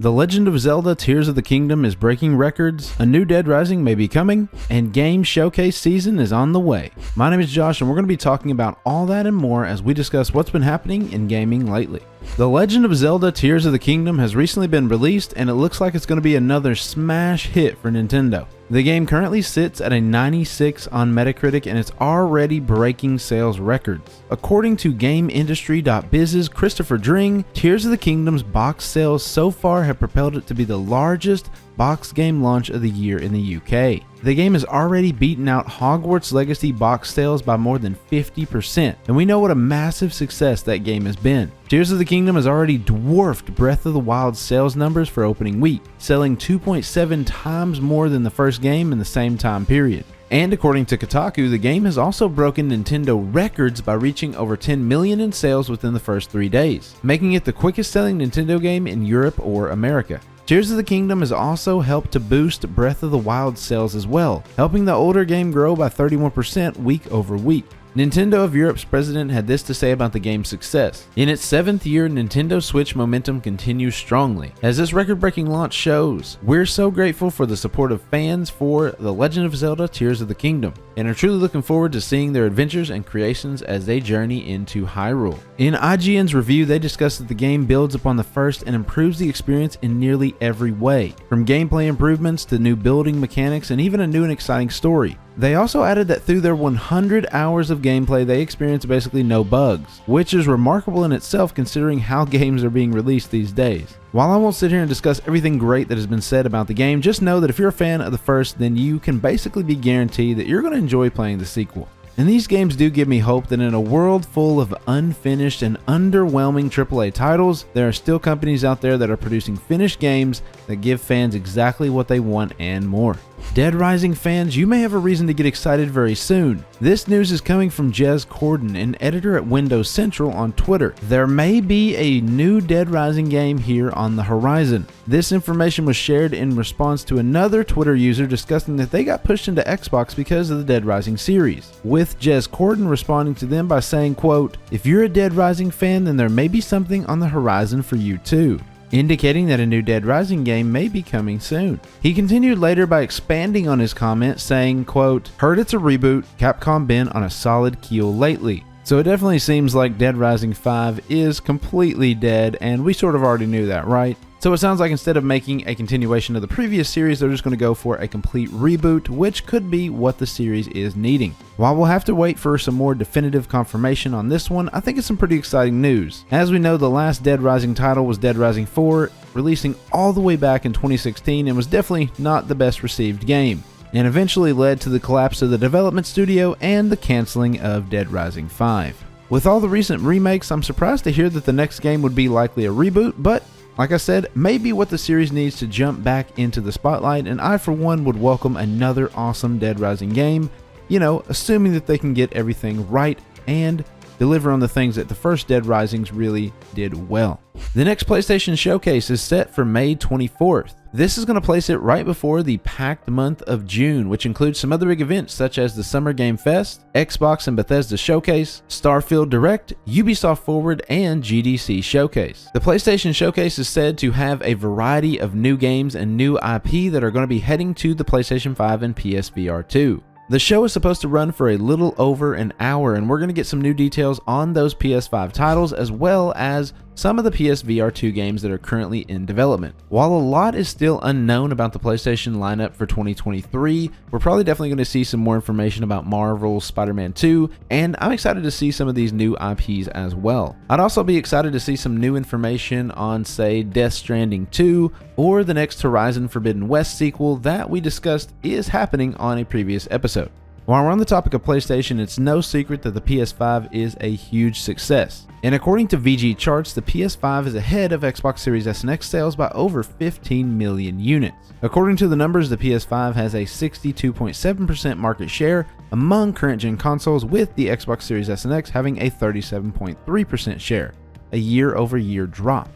The Legend of Zelda Tears of the Kingdom is breaking records, a new Dead Rising may be coming, and game showcase season is on the way. My name is Josh and we're going to be talking about all that and more as we discuss what's been happening in gaming lately. The Legend of Zelda Tears of the Kingdom has recently been released and it looks like it's going to be another smash hit for Nintendo. The game currently sits at a 96 on Metacritic and it's already breaking sales records. According to GameIndustry.biz's Christopher Dring, Tears of the Kingdom's box sales so far have propelled it to be the largest box game launch of the year in the UK. The game has already beaten out Hogwarts Legacy box sales by more than 50%, and we know what a massive success that game has been. Tears of the Kingdom has already dwarfed Breath of the Wild's sales numbers for opening week, selling 2.7 times more than the first game in the same time period. And according to Kotaku, the game has also broken Nintendo records by reaching over 10 million in sales within the first 3 days, making it the quickest selling Nintendo game in Europe or America. Tears of the Kingdom has also helped to boost Breath of the Wild sales as well, helping the older game grow by 31% week over week. Nintendo of Europe's president had this to say about the game's success. In its 7th year, Nintendo Switch momentum continues strongly. As this record-breaking launch shows, we're so grateful for the support of fans for The Legend of Zelda Tears of the Kingdom, and are truly looking forward to seeing their adventures and creations as they journey into Hyrule. In IGN's review, they discussed that the game builds upon the first and improves the experience in nearly every way, from gameplay improvements to new building mechanics and even a new and exciting story. They also added that through their 100 hours of gameplay, they experienced basically no bugs, which is remarkable in itself considering how games are being released these days. While I won't sit here and discuss everything great that has been said about the game, just know that if you're a fan of the first, then you can basically be guaranteed that you're going to enjoy playing the sequel. And these games do give me hope that in a world full of unfinished and underwhelming AAA titles, there are still companies out there that are producing finished games that give fans exactly what they want and more. Dead Rising fans, you may have a reason to get excited very soon. This news is coming from JezCorden, an editor at Windows Central on Twitter. There may be a new Dead Rising game here on the horizon. This information was shared in response to another Twitter user discussing that they got pushed into Xbox because of the Dead Rising series, with JezCorden responding to them by saying, quote, "If you're a Dead Rising fan, then there may be something on the horizon for you too," indicating that a new Dead Rising game may be coming soon. He continued later by expanding on his comment saying, quote, "Heard it's a reboot, Capcom been on a solid keel lately." So it definitely seems like Dead Rising 5 is completely dead, and we sort of already knew that, right? So it sounds like instead of making a continuation of the previous series, they're just going to go for a complete reboot, which could be what the series is needing. While we'll have to wait for some more definitive confirmation on this one, I think it's some pretty exciting news. As we know, the last Dead Rising title was Dead Rising 4, releasing all the way back in 2016 and was definitely not the best received game, and eventually led to the collapse of the development studio and the canceling of Dead Rising 5. With all the recent remakes, I'm surprised to hear that the next game would be likely a reboot, but like I said, maybe what the series needs to jump back into the spotlight, and I for one would welcome another awesome Dead Rising game, assuming that they can get everything right and deliver on the things that the first Dead Risings really did well. The next PlayStation Showcase is set for May 24th. This is going to place it right before the packed month of June, which includes some other big events such as the Summer Game Fest, Xbox and Bethesda Showcase, Starfield Direct, Ubisoft Forward, and GDC Showcase. The PlayStation Showcase is said to have a variety of new games and new IP that are going to be heading to the PlayStation 5 and PSVR 2. The show is supposed to run for a little over an hour, and we're going to get some new details on those PS5 titles as well as some of the PSVR 2 games that are currently in development. While a lot is still unknown about the PlayStation lineup for 2023, we're probably definitely going to see some more information about Marvel's Spider-Man 2, and I'm excited to see some of these new IPs as well. I'd also be excited to see some new information on, say, Death Stranding 2, or the next Horizon Forbidden West sequel that we discussed is happening on a previous episode. While we're on the topic of PlayStation, it's no secret that the PS5 is a huge success. And according to VG charts, the PS5 is ahead of Xbox Series S and X sales by over 15 million units. According to the numbers, the PS5 has a 62.7% market share among current-gen consoles, with the Xbox Series S and X having a 37.3% share, a year-over-year drop.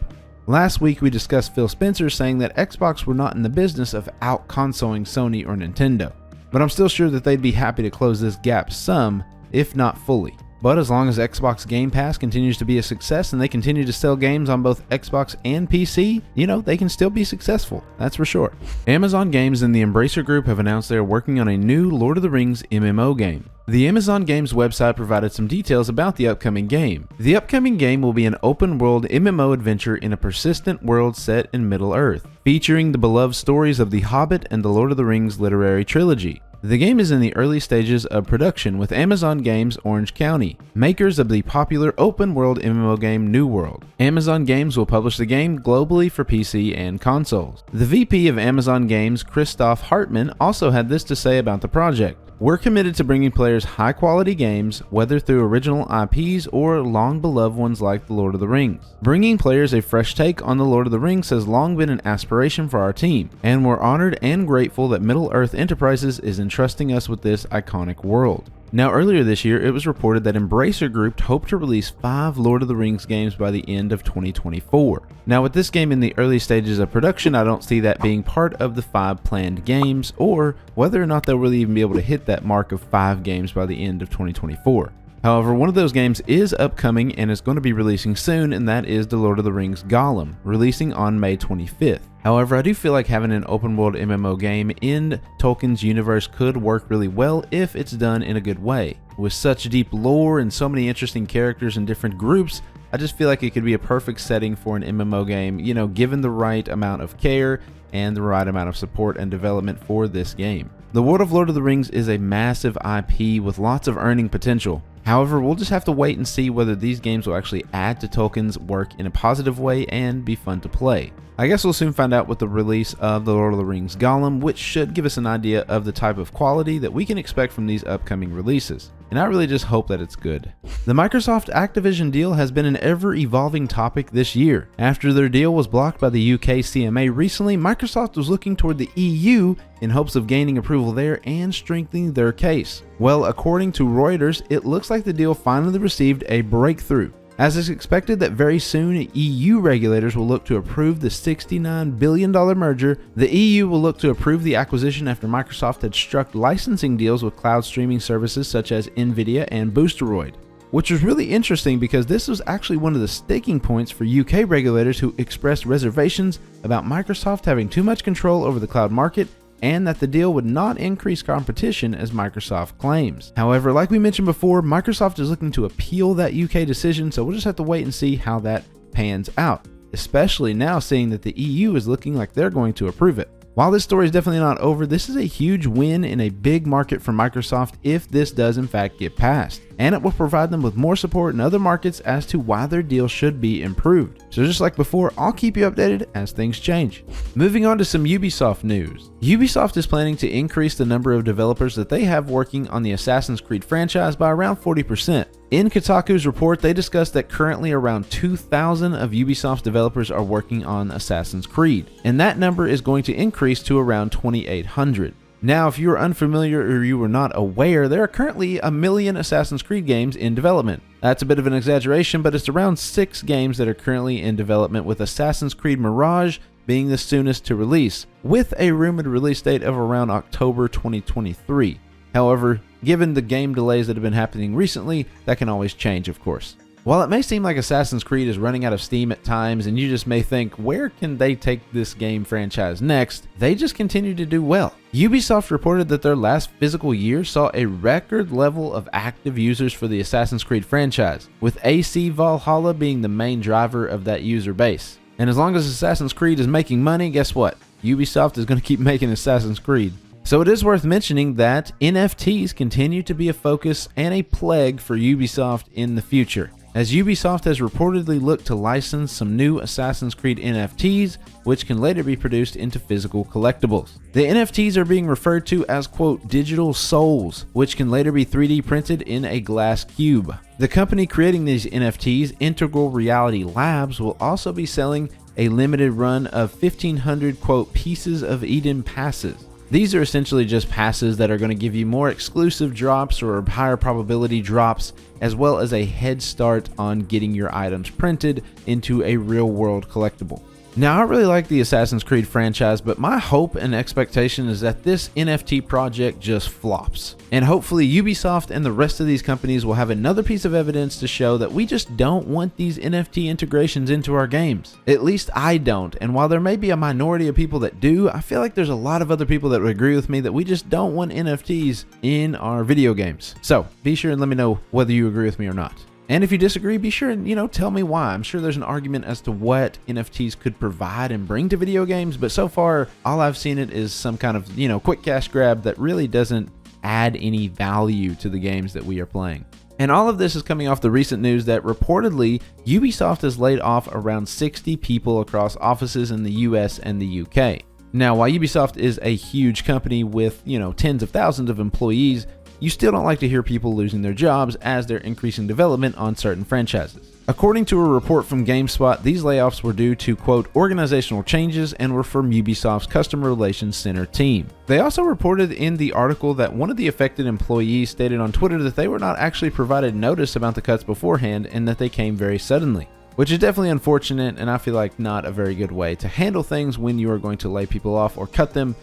Last week we discussed Phil Spencer saying that Xbox were not in the business of out-consoling Sony or Nintendo, but I'm still sure that they'd be happy to close this gap some, if not fully. But as long as Xbox Game Pass continues to be a success and they continue to sell games on both Xbox and PC, they can still be successful, that's for sure. Amazon Games and the Embracer Group have announced they are working on a new Lord of the Rings MMO game. The Amazon Games website provided some details about the upcoming game. The upcoming game will be an open-world MMO adventure in a persistent world set in Middle-earth, featuring the beloved stories of The Hobbit and the Lord of the Rings literary trilogy. The game is in the early stages of production with Amazon Games Orange County, makers of the popular open-world MMO game New World. Amazon Games will publish the game globally for PC and consoles. The VP of Amazon Games, Christoph Hartmann, also had this to say about the project. We're committed to bringing players high-quality games, whether through original IPs or long-beloved ones like The Lord of the Rings. Bringing players a fresh take on The Lord of the Rings has long been an aspiration for our team, and we're honored and grateful that Middle-earth Enterprises is entrusting us with this iconic world. Now, earlier this year, it was reported that Embracer Group hoped to release 5 Lord of the Rings games by the end of 2024. Now, with this game in the early stages of production, I don't see that being part of the 5 planned games, or whether or not they'll really even be able to hit that mark of 5 games by the end of 2024. However, one of those games is upcoming and is going to be releasing soon, and that is The Lord of the Rings Gollum, releasing on May 25th. However, I do feel like having an open world MMO game in Tolkien's universe could work really well if it's done in a good way. With such deep lore and so many interesting characters and different groups, I just feel like it could be a perfect setting for an MMO game, given the right amount of care and the right amount of support and development for this game. The world of Lord of the Rings is a massive IP with lots of earning potential. However, we'll just have to wait and see whether these games will actually add to Tolkien's work in a positive way and be fun to play. I guess we'll soon find out with the release of The Lord of the Rings Gollum, which should give us an idea of the type of quality that we can expect from these upcoming releases. And I really just hope that it's good. The Microsoft Activision deal has been an ever-evolving topic this year. After their deal was blocked by the UK CMA recently, Microsoft was looking toward the EU in hopes of gaining approval there and strengthening their case. Well, according to Reuters, it looks like the deal finally received a breakthrough. As is expected that very soon, EU regulators will look to approve the $69 billion merger. The EU will look to approve the acquisition after Microsoft had struck licensing deals with cloud streaming services such as Nvidia and Boosteroid, which was really interesting because this was actually one of the sticking points for UK regulators who expressed reservations about Microsoft having too much control over the cloud market and that the deal would not increase competition as Microsoft claims. However, like we mentioned before, Microsoft is looking to appeal that UK decision, so we'll just have to wait and see how that pans out, especially now seeing that the EU is looking like they're going to approve it. While this story is definitely not over, this is a huge win in a big market for Microsoft if this does in fact get passed, and it will provide them with more support in other markets as to why their deal should be improved. So just like before, I'll keep you updated as things change. Moving on to some Ubisoft news. Ubisoft is planning to increase the number of developers that they have working on the Assassin's Creed franchise by around 40%. In Kotaku's report, they discussed that currently around 2,000 of Ubisoft's developers are working on Assassin's Creed, and that number is going to increase to around 2,800. Now, if you are unfamiliar or you were not aware, there are currently 1 million Assassin's Creed games in development. That's a bit of an exaggeration, but it's around 6 games that are currently in development, with Assassin's Creed Mirage being the soonest to release, with a rumored release date of around October 2023. However, given the game delays that have been happening recently, that can always change, of course. While it may seem like Assassin's Creed is running out of steam at times, and you just may think, where can they take this game franchise next? They just continue to do well. Ubisoft reported that their last fiscal year saw a record level of active users for the Assassin's Creed franchise, with AC Valhalla being the main driver of that user base. And as long as Assassin's Creed is making money, guess what? Ubisoft is going to keep making Assassin's Creed. So it is worth mentioning that NFTs continue to be a focus and a plague for Ubisoft in the future, as Ubisoft has reportedly looked to license some new Assassin's Creed NFTs, which can later be produced into physical collectibles. The NFTs are being referred to as, quote, digital souls, which can later be 3D printed in a glass cube. The company creating these NFTs, Integral Reality Labs, will also be selling a limited run of 1,500, quote, Pieces of Eden passes. These are essentially just passes that are going to give you more exclusive drops or higher probability drops, as well as a head start on getting your items printed into a real world collectible. Now, I really like the Assassin's Creed franchise, but my hope and expectation is that this NFT project just flops. And hopefully Ubisoft and the rest of these companies will have another piece of evidence to show that we just don't want these NFT integrations into our games. At least I don't, and while there may be a minority of people that do, I feel like there's a lot of other people that would agree with me that we just don't want NFTs in our video games. So, be sure and let me know whether you agree with me or not. And if you disagree, be sure and, tell me why. I'm sure there's an argument as to what NFTs could provide and bring to video games, but so far, all I've seen it is some kind of, quick cash grab that really doesn't add any value to the games that we are playing. And all of this is coming off the recent news that reportedly, Ubisoft has laid off around 60 people across offices in the US and the UK. Now, while Ubisoft is a huge company with, tens of thousands of employees, you still don't like to hear people losing their jobs as they're increasing development on certain franchises. According to a report from GameSpot, these layoffs were due to, quote, organizational changes and were from Ubisoft's Customer Relations Center team. They also reported in the article that one of the affected employees stated on Twitter that they were not actually provided notice about the cuts beforehand and that they came very suddenly, which is definitely unfortunate and I feel like not a very good way to handle things when you are going to lay people off or cut them,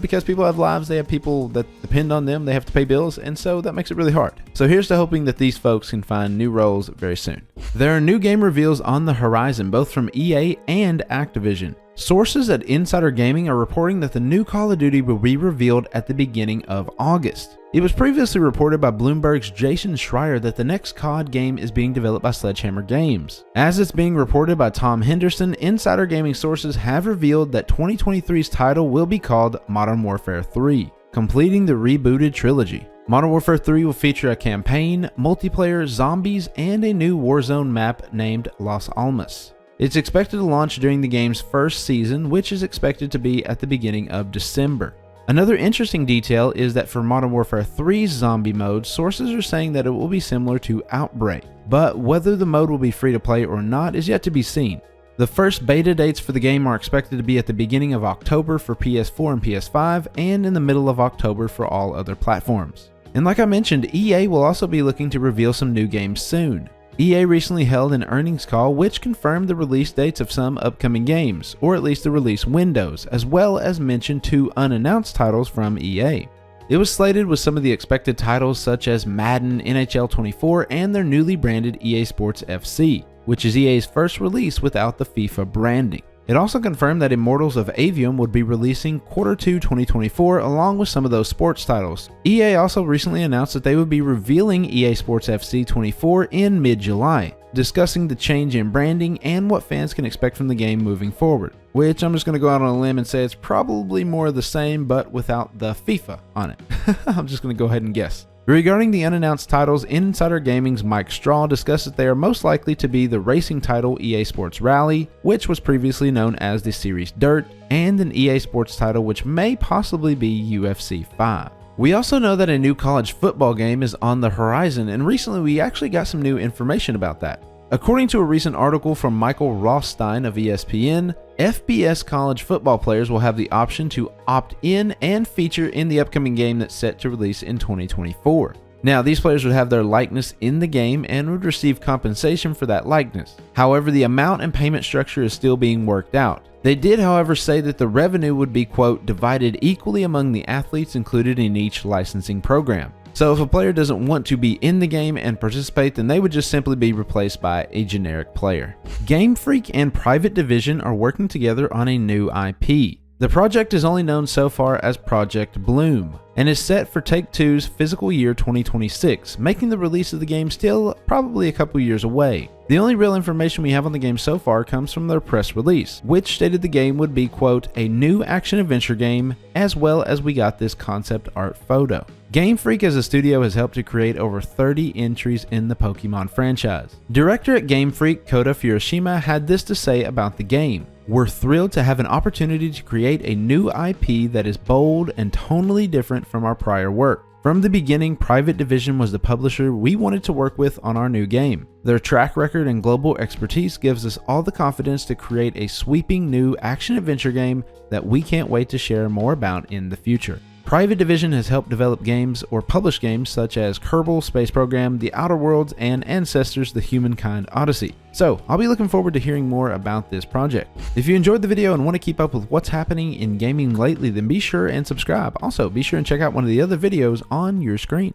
because people have lives, they have people that depend on them, they have to pay bills, and so that makes it really hard. So here's to hoping that these folks can find new roles very soon. There are new game reveals on the horizon, both from EA and Activision. Sources at Insider Gaming are reporting that the new Call of Duty will be revealed at the beginning of August. It was previously reported by Bloomberg's Jason Schreier that the next COD game is being developed by Sledgehammer Games. As it's being reported by Tom Henderson, Insider Gaming sources have revealed that 2023's title will be called Modern Warfare 3, completing the rebooted trilogy. Modern Warfare 3 will feature a campaign, multiplayer, zombies, and a new Warzone map named Los Alamos. It's expected to launch during the game's first season, which is expected to be at the beginning of December. Another interesting detail is that for Modern Warfare 3's zombie mode, sources are saying that it will be similar to Outbreak, but whether the mode will be free to play or not is yet to be seen. The first beta dates for the game are expected to be at the beginning of October for PS4 and PS5, and in the middle of October for all other platforms. And like I mentioned, EA will also be looking to reveal some new games soon. EA recently held an earnings call which confirmed the release dates of some upcoming games, or at least the release windows, as well as mentioned 2 unannounced titles from EA. It was slated with some of the expected titles such as Madden, NHL 24, and their newly branded EA Sports FC, which is EA's first release without the FIFA branding. It also confirmed that Immortals of Avium would be releasing Q2 2024 along with some of those sports titles. EA also recently announced that they would be revealing EA Sports FC 24 in mid-July, discussing the change in branding and what fans can expect from the game moving forward, which I'm just going to go out on a limb and say it's probably more of the same but without the FIFA on it. I'm just going to go ahead and guess. Regarding the unannounced titles, Insider Gaming's Mike Straw discussed that they are most likely to be the racing title EA Sports Rally, which was previously known as the Series Dirt, and an EA Sports title which may possibly be UFC 5. We also know that a new college football game is on the horizon, and recently we actually got some new information about that. According to a recent article from Michael Rothstein of ESPN, FBS college football players will have the option to opt in and feature in the upcoming game that's set to release in 2024. Now, these players would have their likeness in the game and would receive compensation for that likeness. However, the amount and payment structure is still being worked out. They did, however, say that the revenue would be, quote, divided equally among the athletes included in each licensing program. So if a player doesn't want to be in the game and participate, then they would just simply be replaced by a generic player. Game Freak and Private Division are working together on a new IP. The project is only known so far as Project Bloom, and is set for Take-Two's fiscal year 2026, making the release of the game still probably a couple years away. The only real information we have on the game so far comes from their press release, which stated the game would be, quote, a new action-adventure game, as well as we got this concept art photo. Game Freak as a studio has helped to create over 30 entries in the Pokemon franchise. Director at Game Freak, Kota Furushima, had this to say about the game. We're thrilled to have an opportunity to create a new IP that is bold and tonally different from our prior work. From the beginning, Private Division was the publisher we wanted to work with on our new game. Their track record and global expertise gives us all the confidence to create a sweeping new action-adventure game that we can't wait to share more about in the future. Private Division has helped develop games or publish games such as Kerbal Space Program, The Outer Worlds, and Ancestors: The Humankind Odyssey. So, I'll be looking forward to hearing more about this project. If you enjoyed the video and want to keep up with what's happening in gaming lately, then be sure and subscribe. Also, be sure and check out one of the other videos on your screen.